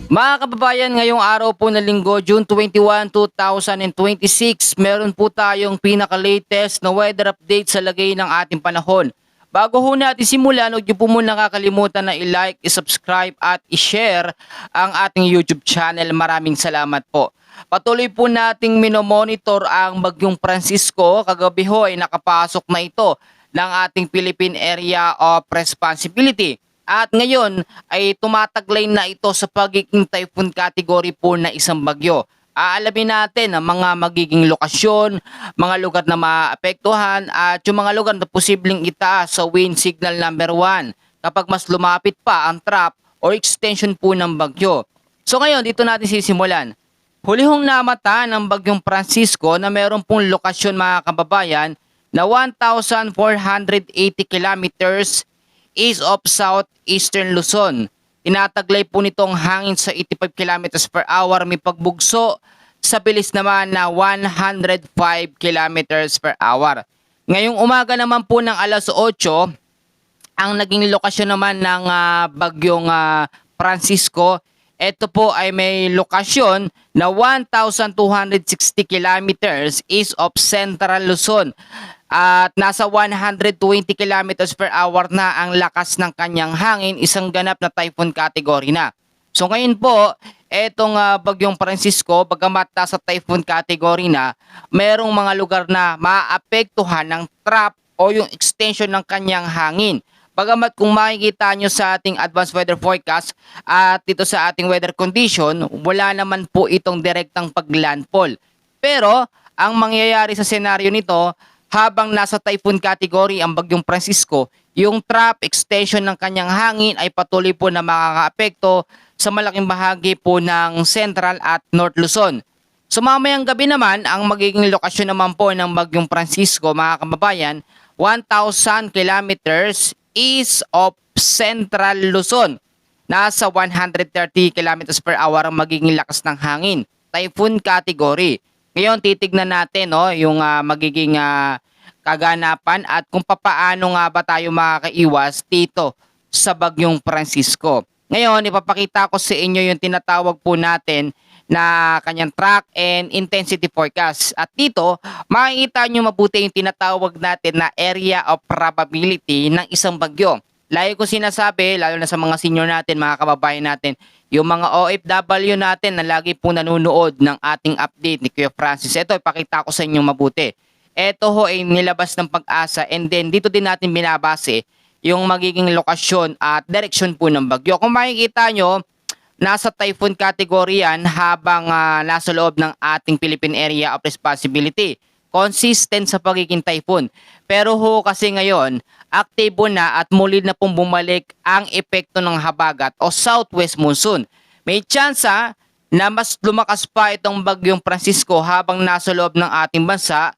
Mga kababayan, ngayong araw po na linggo, June 21, 2026, meron po tayong pinaka-latest na weather update sa lagay ng ating panahon. Bago ho natin simulan, huwag niyo po muna kakalimutan na i-like, i-subscribe at i-share ang ating YouTube channel. Maraming salamat po. Patuloy po nating minomonitor ang Bagyong Francisco. Kagabi ho ay nakapasok na ito ng ating Philippine Area of Responsibility. At ngayon ay tumataglay na ito sa pagiging typhoon category po na isang bagyo. Aalamin natin ang mga magiging lokasyon, mga lugar na maapektuhan at yung mga lugar na posibleng itaas sa wind signal number 1 kapag mas lumapit pa ang trap o extension po ng bagyo. So ngayon dito natin sisimulan. Hulihong namata ng Bagyong Francisco na meron pong lokasyon mga kababayan na 1,480 kilometers east of southeastern Luzon. Tinataglay po nitong hangin sa 85 kilometers per hour, may pagbugso sa bilis naman na 105 kilometers per hour. Ngayong umaga naman po ng alas 8, ang naging lokasyon naman ng Bagyong Francisco, ito po ay may lokasyon na 1,260 kilometers east of central Luzon. At nasa 120 kilometers per hour na ang lakas ng kanyang hangin, isang ganap na typhoon category na. So ngayon po, etong Bagyong Francisco, bagamat nasa typhoon category na, merong mga lugar na maapektuhan ng trap o yung extension ng kanyang hangin. Bagamat kung makikita nyo sa ating advanced weather forecast at dito sa ating weather condition, wala naman po itong direktang paglandfall. Pero ang mangyayari sa senaryo nito, habang nasa typhoon category ang Bagyong Francisco, yung trap extension ng kanyang hangin ay patuloy po na makakaapekto sa malaking bahagi po ng Central at North Luzon. So mamayang gabi naman, ang magiging lokasyon naman po ng Bagyong Francisco, mga kababayan, 1,000 kilometers east of Central Luzon. Nasa 130 kilometers per hour ang magiging lakas ng hangin. Typhoon category. Ngayon, titignan natin yung magiging kaganapan at kung papaano nga ba tayo makakaiwas dito sa Bagyong Francisco. Ngayon, ipapakita ko sa inyo yung tinatawag po natin na kanyang track and intensity forecast. At dito, makikita nyo mabuti yung tinatawag natin na area of probability ng isang bagyo. Lagi ko sinasabi, lalo na sa mga senior natin, mga kababayan natin, yung mga OFW natin na lagi po nanonood ng ating update ni Kuya Francis. Ito, ipakita ko sa inyo mabuti. Ito ho ay nilabas ng Pag-asa and then dito din natin binabase yung magiging lokasyon at direksyon po ng bagyo. Kung makikita nyo, nasa typhoon category yan habang nasa loob ng ating Philippine Area of Responsibility. Consistent sa pagiging typhoon. Pero ho kasi ngayon, aktibo na at muli na pong bumalik ang epekto ng habagat o southwest monsoon. May tsansa na mas lumakas pa itong Bagyong Francisco habang nasa loob ng ating bansa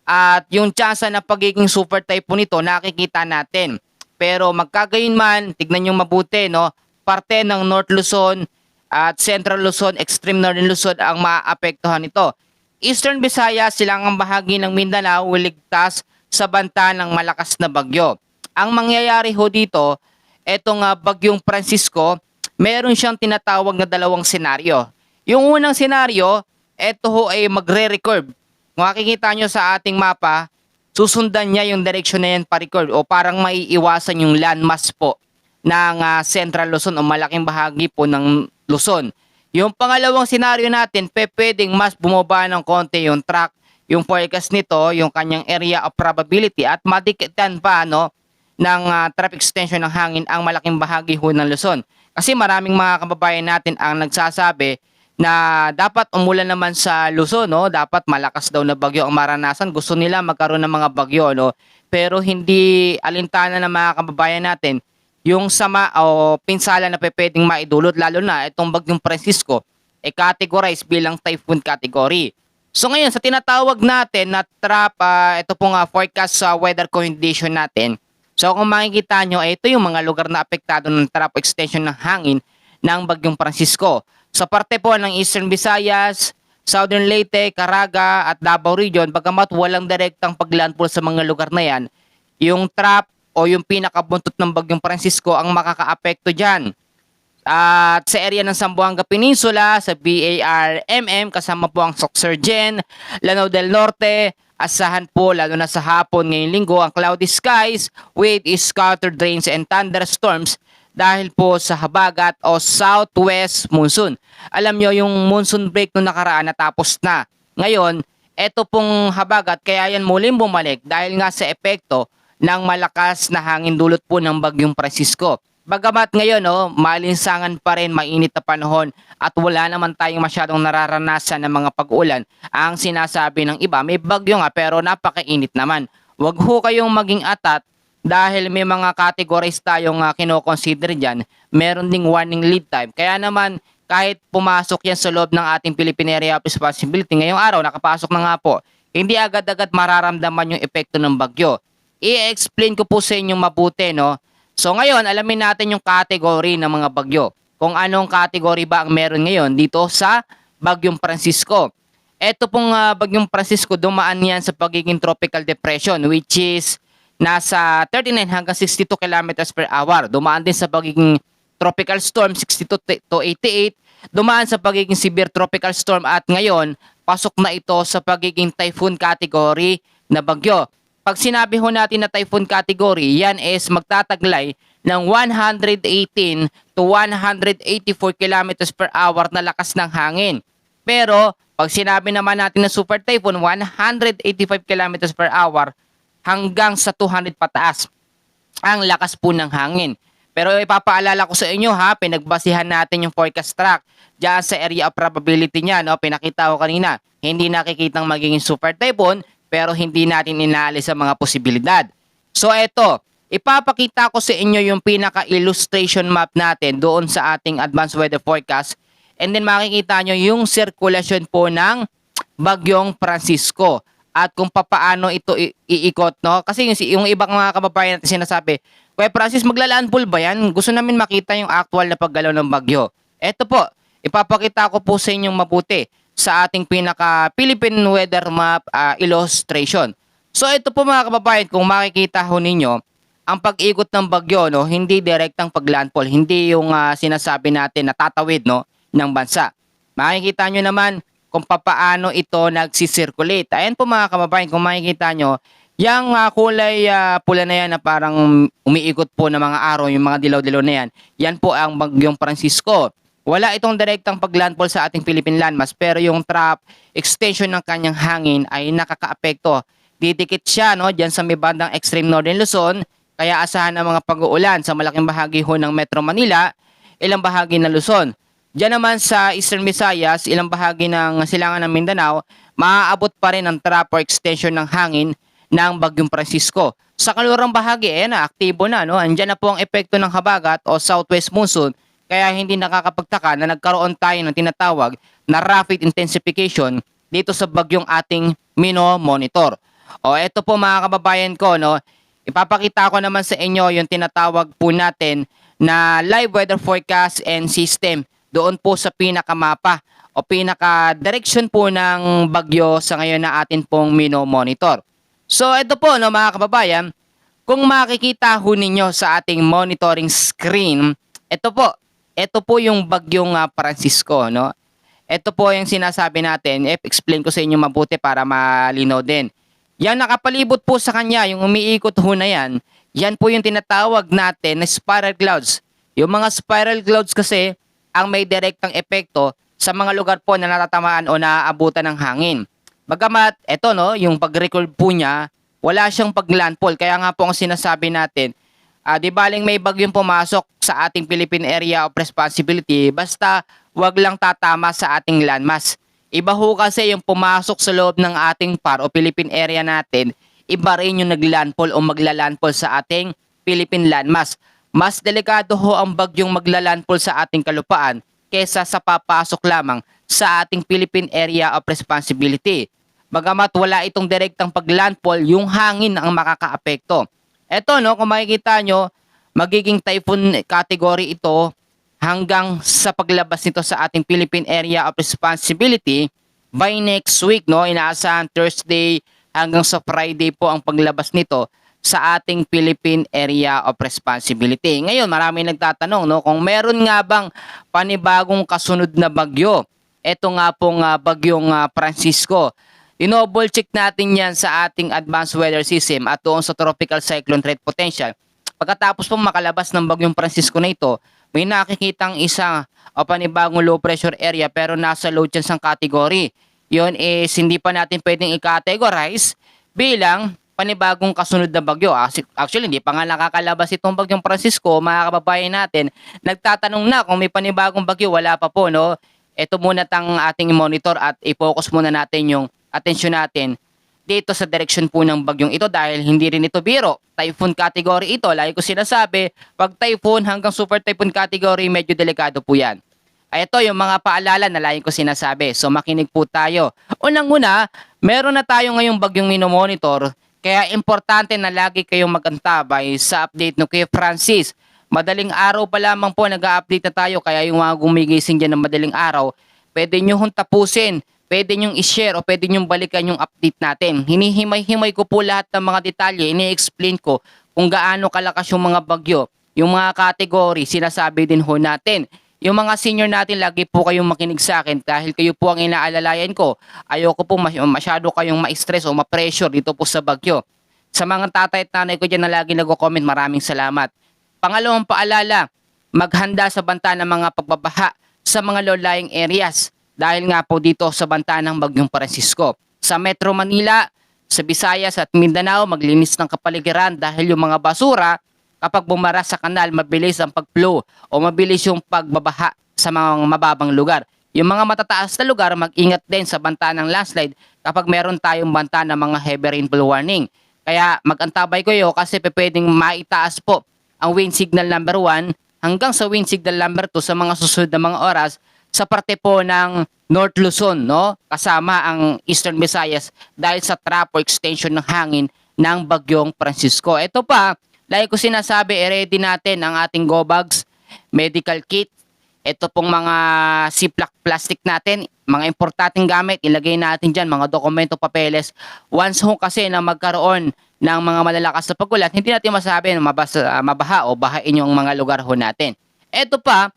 at yung tsansa na pagiging super typhoon nito nakikita natin. Pero magkagayon man, tignan nyo mabuti, no? Parte ng North Luzon at Central Luzon, Extreme Northern Luzon ang maapektuhan nito. Eastern Visayas, silangang bahagi ng Mindanao ligtas sa banta ng malakas na bagyo. Ang mangyayari ho dito, etong Bagyong Francisco, meron siyang tinatawag na dalawang senaryo. Yung unang senaryo, eto ho ay magre-record. Kung makikita nyo sa ating mapa, susundan niya yung direction na yan pa-record o parang maiiwasan yung landmass po ng Central Luzon o malaking bahagi po ng Luzon. Yung pangalawang senaryo natin, pwedeng mas bumaba ng konti yung track, yung forecast nito, yung kanyang area of probability at madikitan pa ng traffic extension ng hangin ang malaking bahagi ho ng Luzon. Kasi maraming mga kababayan natin ang nagsasabi na dapat umulan naman sa Luzon, dapat malakas daw na bagyo ang maranasan. Gusto nila magkaroon ng mga bagyo, pero hindi alintana ng mga kababayan natin yung sama o pinsala na pwedeng maidulot, lalo na itong Bagyong Francisco categorize bilang typhoon category. So ngayon sa tinatawag natin na trap, ito pong forecast sa weather condition natin. So kung makikita nyo, ito yung mga lugar na apektado ng trap extension ng hangin ng Bagyong Francisco. Sa parte po ng Eastern Visayas, Southern Leyte, Caraga at Davao Region, bagamat walang direktang paglandfall sa mga lugar na yan, yung trap o yung pinakabuntot ng Bagyong Francisco ang makakaapekto dyan. At sa area ng Zamboanga Peninsula, sa BARMM, kasama po ang Soxergen, Lanao del Norte, asahan po lalo na sa hapon ngayong linggo ang cloudy skies with scattered rains and thunderstorms dahil po sa habagat o southwest monsoon. Alam nyo yung monsoon break nung nakaraan natapos na. Ngayon, eto pong habagat kaya yan muling bumalik dahil nga sa epekto ng malakas na hangin dulot po ng Bagyong Francisco. Bagamat ngayon, malinsangan pa rin, mainit na panahon at wala naman tayong masyadong nararanasan ng mga pag-ulan. Ang sinasabi ng iba, may bagyo nga pero napakainit naman. Huwag ho kayong maging atat dahil may mga categories tayong kinoconsider dyan. Meron ding warning lead time. Kaya naman, kahit pumasok yan sa loob ng ating Philippine Area of Responsibility, ngayong araw, nakapasok na nga po, hindi agad-agad mararamdaman yung epekto ng bagyo. I-explain ko po sa inyong mabuti, no? So ngayon, alamin natin yung category ng mga bagyo. Kung anong category ba ang meron ngayon dito sa Bagyong Francisco. Ito pong Bagyong Francisco, dumaan yan sa pagiging tropical depression which is nasa 39 hanggang 62 kilometers per hour. Dumaan din sa pagiging tropical storm, 62 to 88. Dumaan sa pagiging severe tropical storm at ngayon, pasok na ito sa pagiging typhoon category na bagyo. Pag sinabi ho natin na typhoon category, yan is magtataglay ng 118 to 184 kilometers per hour na lakas ng hangin. Pero pag sinabi naman natin na super typhoon, 185 kilometers per hour hanggang sa 200 pataas ang lakas po ng hangin. Pero ipapaalala ko sa inyo pinagbasihan natin yung forecast track diyan sa area of probability niya, pinakita ko kanina. Hindi nakikitang magiging super typhoon pero hindi natin inaalis sa mga posibilidad. So eto, ipapakita ko sa inyo yung pinaka-illustration map natin doon sa ating advanced weather forecast and then makikita nyo yung circulation po ng Bagyong Francisco at kung papaano ito iikot, no? Kasi yung ibang mga kababayan natin sinasabi, Kuya Francis, maglalandfall ba yan? Gusto namin makita yung actual na paggalaw ng bagyo. Eto po, ipapakita ko po sa inyong mabuti sa ating pinaka Philippine weather map illustration. So ito po mga kababayan, kung makikita ho ninyo, ang pag-ikot ng bagyo, hindi direktang paglandfall, hindi yung sinasabi natin na tatawid, ng bansa. Makikita nyo naman kung papaano ito nagsisirculate. Ayan po mga kababayan, kung makikita nyo, yung kulay pula na yan na parang umiikot po ng mga araw, yung mga dilaw-dilaw na yan, yan po ang Bagyong Francisco. Wala itong direktang paglandfall sa ating Philippine landmass pero yung trough extension ng kanyang hangin ay nakakaapekto. Didikit siya diyan sa may bandang extreme northern Luzon kaya asahan ang mga pag-uulan sa malaking bahagi ho ng Metro Manila, ilang bahagi ng Luzon. Diyan naman sa Eastern Visayas, ilang bahagi ng silangan ng Mindanao, maaabot pa rin ang trough or extension ng hangin ng Bagyong Francisco. Sa kalurang bahagi, aktibo na. Andiyan na po ang epekto ng habagat o southwest monsoon. Kaya hindi nakakapagtaka na nagkaroon tayo ng tinatawag na rapid intensification dito sa bagyong ating monitor. O eto po mga kababayan ko, ipapakita ko naman sa inyo yung tinatawag po natin na live weather forecast and system doon po sa pinakamapa o pinaka-direction po ng bagyo sa ngayon na atin pong monitor. So ito po mga kababayan, kung makikita ho ninyo sa ating monitoring screen, ito po yung Bagyong Francisco, Ito po yung sinasabi natin, explain ko sa inyo mabuti para malinaw din. Yan nakapalibot po sa kanya, yung umiikot ho na yan, yan po yung tinatawag natin na spiral clouds. Yung mga spiral clouds kasi, ang may direktang epekto sa mga lugar po na natatamaan o naaabutan ng hangin. Bagamat, yung pag-record po niya, wala siyang paglandfall. Kaya nga po ang sinasabi natin, di baling may bagyong pumasok sa ating Philippine Area of Responsibility, basta wag lang tatama sa ating landmass. Iba ho kasi yung pumasok sa loob ng ating PAR o Philippine Area natin, iba rin yung naglandfall o maglalandfall sa ating Philippine landmass. Mas delikado ho ang bagyong maglalandfall sa ating kalupaan kesa sa papasok lamang sa ating Philippine Area of Responsibility. Bagamat wala itong direktang paglandfall, yung hangin ang makakaapekto. Eto kung makikita nyo, magiging typhoon category ito hanggang sa paglabas nito sa ating Philippine Area of Responsibility by next week, inaasahan Thursday hanggang sa Friday po ang paglabas nito sa ating Philippine Area of Responsibility. Ngayon, marami nagtatanong no, kung meron nga bang panibagong kasunod na bagyo. Ito nga pong bagyong Francisco. Double check natin yan sa ating advanced weather system at doon sa tropical cyclone threat potential. Pagkatapos pong makalabas ng bagyong Francisco na ito, may nakikitang isang panibagong low pressure area pero nasa low chance ang category. Yun is hindi pa natin pwedeng i-categorize bilang panibagong kasunod na bagyo. Actually, hindi pa nga nakakalabas itong bagyong Francisco, mga kababayan natin. Nagtatanong na kung may panibagong bagyo, wala pa po, no? Ito muna tang ating monitor at i-focus muna natin yung atensyon natin dito sa direction po ng bagyong ito dahil hindi rin ito biro. Typhoon category ito. Lagi ko sinasabi, pag typhoon hanggang super typhoon category, medyo delikado po yan. Ay ito yung mga paalala na lagi ko sinasabi. So makinig po tayo. Unang-una, meron na tayo ngayong bagyong minomonitor. Kaya importante na lagi kayong mag-antabay sa update no kay Francis. Madaling araw pa lamang po nag-a-update na tayo. Kaya yung mga gumigising dyan ng madaling araw, pwede nyo hong tapusin, pwede nyong i-share o pwede nyong balikan yung update natin. Hinihimay-himay ko po lahat ng mga detalye, ini-explain ko kung gaano kalakas yung mga bagyo, yung mga category, sinasabi din ho natin. Yung mga senior natin, lagi po kayong makinig sa akin dahil kayo po ang inaalalayan ko. Ayoko po masyado kayong ma-stress o ma-pressure dito po sa bagyo. Sa mga tatay at nanay ko dyan na lagi nag-comment, maraming salamat. Pangalawang paalala, maghanda sa banta ng mga pagbabaha sa mga low-lying areas. Dahil nga po dito sa banta ng bagyong Francisco. Sa Metro Manila, sa Visayas at Mindanao, maglinis ng kapaligiran dahil yung mga basura, kapag bumara sa kanal, mabilis ang pag-flow o mabilis yung pagbabaha sa mga mababang lugar. Yung mga matataas na lugar, mag-ingat din sa banta ng landslide kapag meron tayong banta ng mga heavy rainfall warning. Kaya mag-antabay kayo kasi pwedeng maitaas po ang wind signal number 1 hanggang sa wind signal number 2 sa mga susunod na mga oras sa parte po ng North Luzon, no? Kasama ang Eastern Visayas dahil sa trap o extension ng hangin ng bagyong Francisco. Ito pa, like ko sinasabi, ready natin ang ating go bags, medical kit. Ito pong mga Ziploc plastic natin, mga importanteng gamit, ilagay natin dyan, mga dokumento, papeles. Once ho kasi na magkaroon ng mga malalakas na pagulan, hindi natin masabi na mabaha o bahain yung mga lugar ho natin. Ito pa,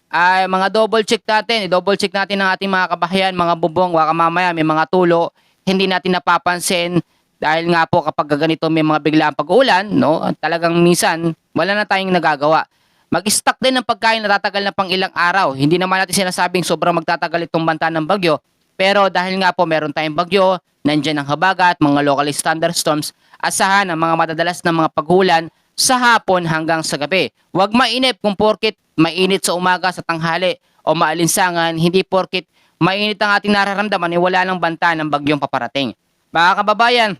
ay mga double check natin, i-double check natin ang ating mga kabahayan, mga bubong, baka mamaya may mga tulo, hindi natin napapansin dahil nga po kapag ganito may mga biglaang pag-uulan, no, talagang minsan wala na tayong nagagawa. Mag-stock din ng pagkain na tatagal na pang ilang araw. Hindi naman natin sinasabing sobrang magtatagal itong banta ng bagyo, pero dahil nga po meron tayong bagyo, nandyan ang habagat, mga locally thunderstorms, asahan ang mga madadalas na mga pag-uulan sa hapon hanggang sa gabi. Huwag mainip kung porkit mainit sa umaga, sa tanghali o maalinsangan, hindi porkit mainit ang ating nararamdaman ay wala ng banta ng bagyong paparating. Mga kababayan,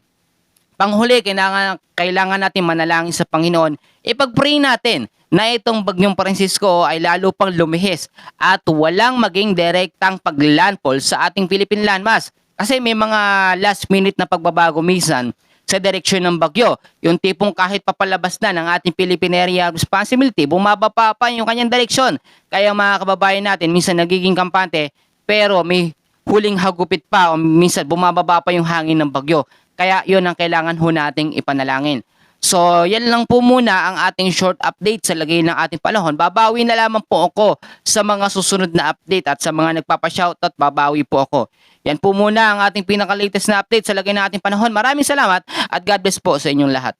panghuli, kailangan natin manalangin sa Panginoon. Ipag-pray natin na itong bagyong Francisco ay lalo pang lumihis at walang maging direktang paglandfall sa ating Philippine landmass. Kasi may mga last minute na pagbabago minsan sa direksyon ng bagyo. Yung tipong kahit papalabas na ng ating Philippine Area of Responsibility, bumaba pa yung kanyang direksyon. Kaya mga kababayan natin, minsan nagiging kampante, pero may huling hagupit pa o minsan bumababa pa yung hangin ng bagyo. Kaya yun ang kailangan ho nating ipanalangin. So, yan lang po muna ang ating short update sa lagay ng ating panahon. Babawi na lamang po ako sa mga susunod na update at sa mga nagpapashoutout, babawi po ako. Yan po muna ang ating pinaka-latest na update sa lagay ng ating panahon. Maraming salamat at God bless po sa inyong lahat.